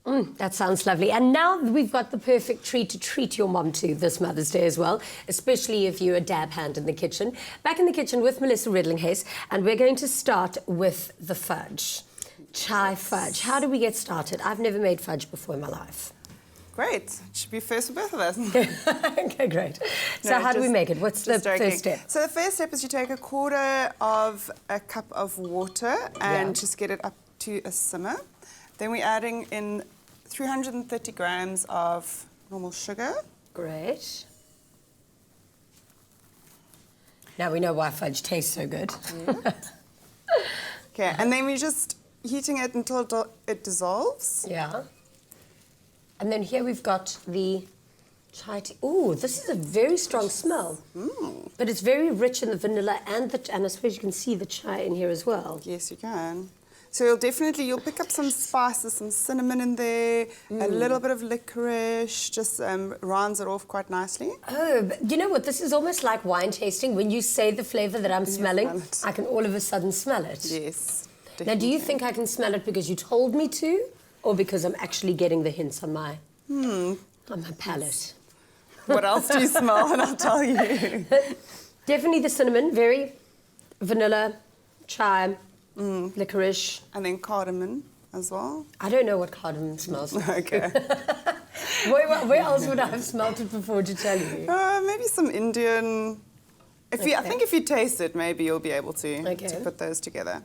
That sounds lovely. And now we've got the perfect treat to treat your mom to this Mother's Day as well, especially if you're a dab hand in the kitchen. Back in the kitchen with Melissa Redlinghase, and we're going to start with the fudge. Chai fudge. How do we get started? I've never made fudge before in my life. Great. It should be first for both of us. Okay, great. So how do we make it? What's the first step? So the first step is you take a quarter of a cup of water and just get it up to a simmer. Then we're adding in 330 grams of normal sugar. Great. Now we know why fudge tastes so good. Okay, and then we're just heating it until it dissolves. Yeah. And then here we've got the chai tea. Ooh, this is a very strong smell. But it's very rich in the vanilla and I suppose you can see the chai in here as well. Yes, you can. So you'll pick up some spices, some cinnamon in there, a little bit of licorice, just rounds it off quite nicely. Oh, but you know what? This is almost like wine tasting. When you say the flavour that I'm smelling, I can all of a sudden smell it. Yes, definitely. Now, do you think I can smell it because you told me to, or because I'm actually getting the hints on my palate? What else do you smell? And I'll tell you. Definitely the cinnamon, very vanilla, chai, licorice. And then cardamom as well. I don't know what cardamom smells like. Okay. Where else would I have smelled it before to tell you? Maybe some Indian. I think if you taste it, maybe you'll be able to put those together.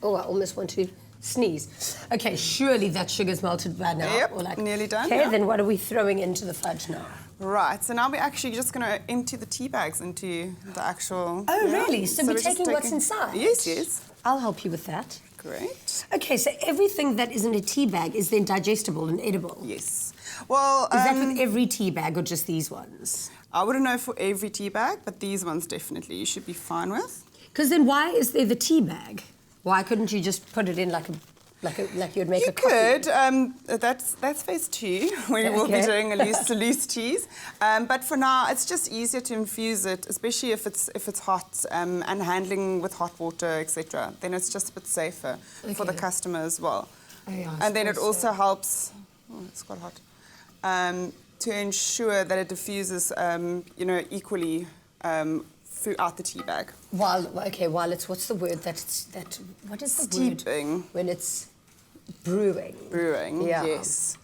Oh, I almost want to sneeze. Okay, surely that sugar's melted by now. Yep, nearly done. Okay, then what are we throwing into the fudge now? Right, so now we're actually just going to empty the tea bags into the actual... Oh, really? So we're taking what's inside? Yes, yes. I'll help you with that. Great. Okay, so everything that is in a tea bag is then digestible and edible? Yes. Well... Is that with every tea bag or just these ones? I wouldn't know for every tea bag, but these ones definitely you should be fine with. Because then why is there the tea bag? Why couldn't you just put it in like you'd make a coffee? You could. That's phase 2, where you will be doing a loose teas. But for now, it's just easier to infuse it, especially if it's hot and handling with hot water, etc. Then it's just a bit safer for the customer as well. Oh, yeah, and then it also helps. Oh, it's quite hot. To ensure that it diffuses, equally. Throughout the tea bag. While it's, what's the word what is the Steeping. word? When it's brewing. Brewing, yes.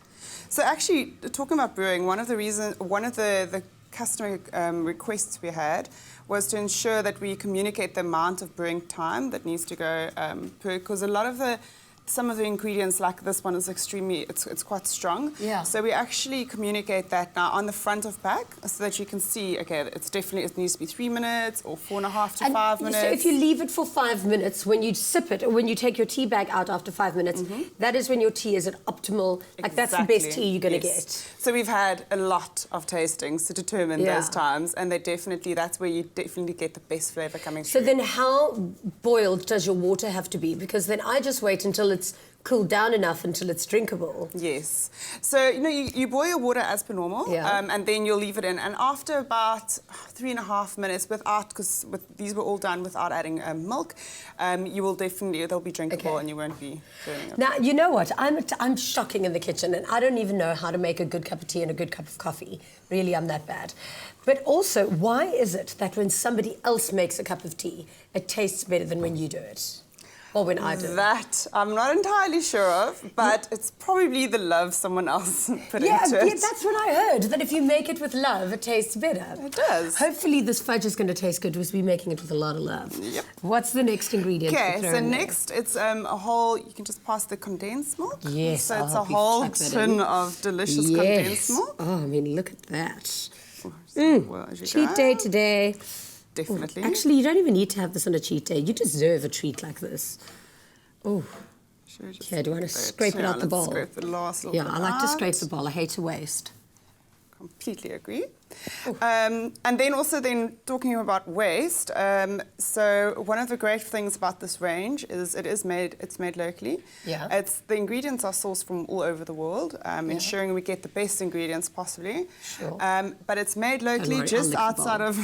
So actually, talking about brewing, one of the customer requests we had was to ensure that we communicate the amount of brewing time that needs to go because some of the ingredients, like this one, is it's quite strong. Yeah. So we actually communicate that now on the front of pack so that you can see, okay, it needs to be 3 minutes or 4.5 to 5 minutes. So if you leave it for 5 minutes, when you sip it, or when you take your tea bag out after 5 minutes, that is when your tea is at optimal, like that's the best tea you're going to get. So we've had a lot of tastings to determine those times, and that's where you definitely get the best flavour coming through. So then how boiled does your water have to be? Because then I just wait until it's cooled down enough until it's drinkable. Yes. So, you boil your water as per normal, and then you'll leave it in. And after about 3.5 minutes, because these were all done without adding milk, they'll be drinkable and you won't be burning it. Now, you know what? I'm shocking in the kitchen, and I don't even know how to make a good cup of tea and a good cup of coffee. Really, I'm that bad. But also, why is it that when somebody else makes a cup of tea, it tastes better than when you do it? Or when I do. That I'm not entirely sure of, but it's probably the love someone else put into it. Yeah, that's what I heard, that if you make it with love, it tastes better. It does. Hopefully this fudge is going to taste good because we're making it with a lot of love. Yep. What's the next ingredient? Okay, so next it's you can just pass the condensed milk. Yes, so it's a whole tin of delicious condensed milk. Oh, I mean, look at that. Cheat Cheat day today. Definitely. Actually, you don't even need to have this on a cheat day. You deserve a treat like this. Oh. Okay, do you want to scrape it out the bowl? Scrape the last little bit I like to scrape the bowl. I hate to waste. Completely agree. And then also talking about waste, so one of the great things about this range is it's made locally. Yeah. The ingredients are sourced from all over the world, ensuring we get the best ingredients possibly. Sure. But it's made locally just outside of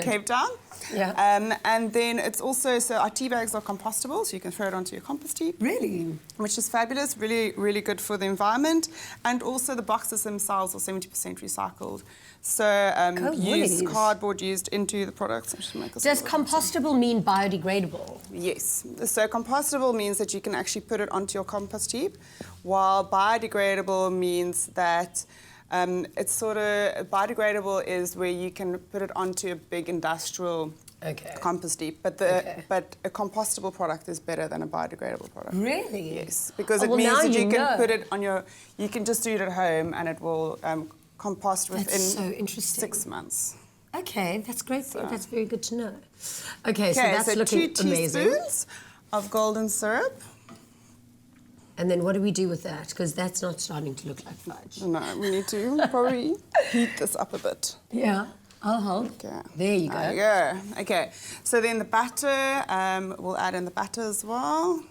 Cape Town. Yeah. And then it's also, so our tea bags are compostable, so you can throw it onto your compost heap. Really? Which is fabulous, really, really good for the environment. And also the boxes themselves are 70% recycled. So used cardboard used into the products. Does compostable mean biodegradable? Yes. So compostable means that you can actually put it onto your compost heap, while biodegradable means that it's sort of, biodegradable is where you can put it onto a big industrial compost heap, but a compostable product is better than a biodegradable product. Really? Yes, because it means that you can put it on you can just do it at home and it will compost within 6 months. Okay, that's great. That's very good to know. Okay, so that's looking 2 amazing. teaspoons of golden syrup. And then what do we do with that? Because that's not starting to look like fudge. No, we need to probably heat this up a bit. Yeah, I'll help. Okay. There you go. There you go. Okay, so then the batter, we'll add in the batter as well.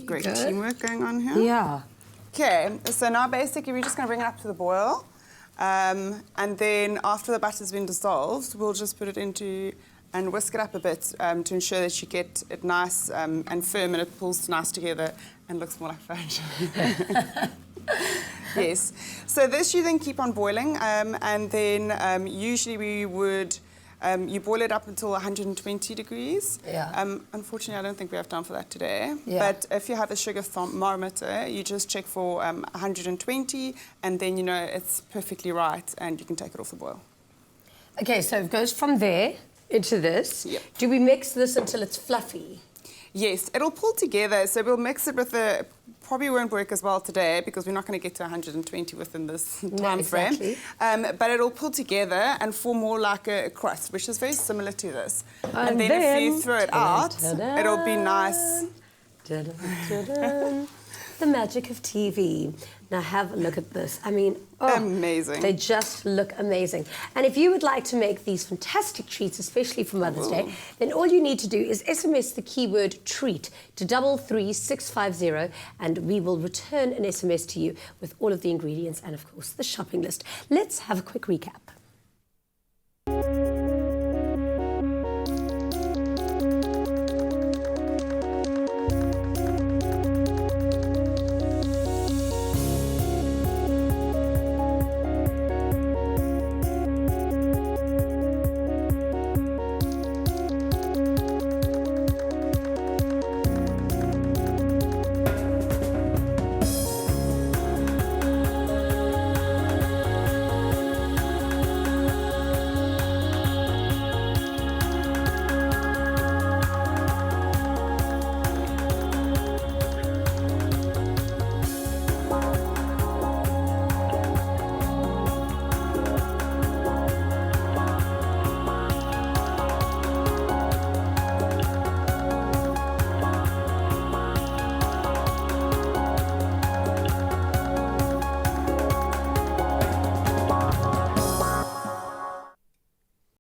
Great teamwork going on here. Yeah. Okay, so now basically we're just going to bring it up to the boil. And then after the batter's been dissolved, we'll just put it into and whisk it up a bit to ensure that you get it nice and firm and it pulls nice together and looks more like fudge. Yes. So this you then keep on boiling and then usually we would, you boil it up until 120 degrees. Yeah. Unfortunately, I don't think we have time for that today. Yeah. But if you have a sugar thermometer, you just check for 120 and then you know it's perfectly right and you can take it off the boil. Okay, so it goes from there into this. Yep. Do we mix this until it's fluffy? Yes, it'll pull together. So we'll mix it with probably won't work as well today because we're not going to get to 120 within this time frame. But it'll pull together and form more like a crust, which is very similar to this. And then if you throw it out, it'll be nice. The magic of TV. Now have a look at this. I mean, amazing. They just look amazing. And if you would like to make these fantastic treats, especially for Mother's Day, then all you need to do is SMS the keyword treat to 33650 and we will return an SMS to you with all of the ingredients and, of course, the shopping list. Let's have a quick recap.